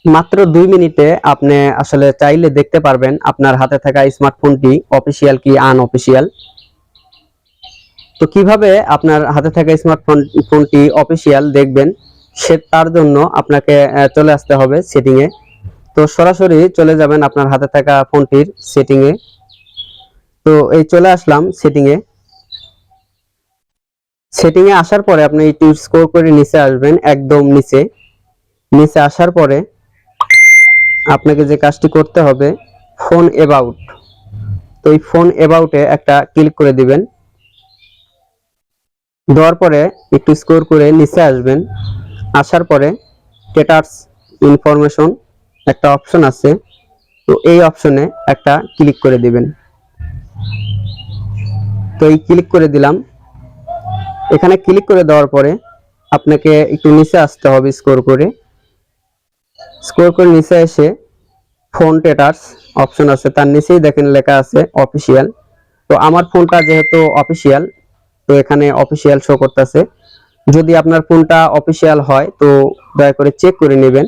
মাত্র 2 মিনিটে আপনি আসলে চাইলে দেখতে পারবেন আপনার হাতে থাকা স্মার্টফোনটি অফিসিয়াল কি আনঅফিসিয়াল। তো কিভাবে আপনার হাতে থাকা ফোনটি অফিসিয়াল দেখবেন, তার জন্য আপনাকে চলে আসতে হবে সেটিং এ। তো সরাসরি চলে যাবেন আপনার হাতে থাকা ফোনটির সেটিং এ। তো এই চলে আসলাম সেটিং এ। সেটিং এ আসার পরে আপনি একটু স্ক্রল করে নিচে আসবেন, একদম নিচে। নিচে আসার পরে আপনাকে যে কাজটি করতে হবে, ফোন অ্যাবাউট। তো এই ফোন অ্যাবাউটে একটা ক্লিক করে দিবেন। দেওয়ার পরে একটু স্ক্রল করে নিচে আসবেন। আসার পরে স্ট্যাটাস ইনফরমেশন একটা অপশন আছে, তো এই অপশনে একটা ক্লিক করে দিবেন। তো এই ক্লিক করে দিলাম। এখানে ক্লিক করে দেওয়ার পরে আপনাকে একটু নিচে আসতে হবে, স্ক্রল করে নিচে এসে ফোন স্ট্যাটাস অপশন আছে, তার নিচেই দেখেন লেখা আছে অফিসিয়াল। তো আমার ফোনটা যেহেতু অফিসিয়াল, তো এখানে অফিসিয়াল শো করতেছে। যদি আপনার ফোনটা অফিসিয়াল হয় তো দয়া করে চেক করে নেবেন।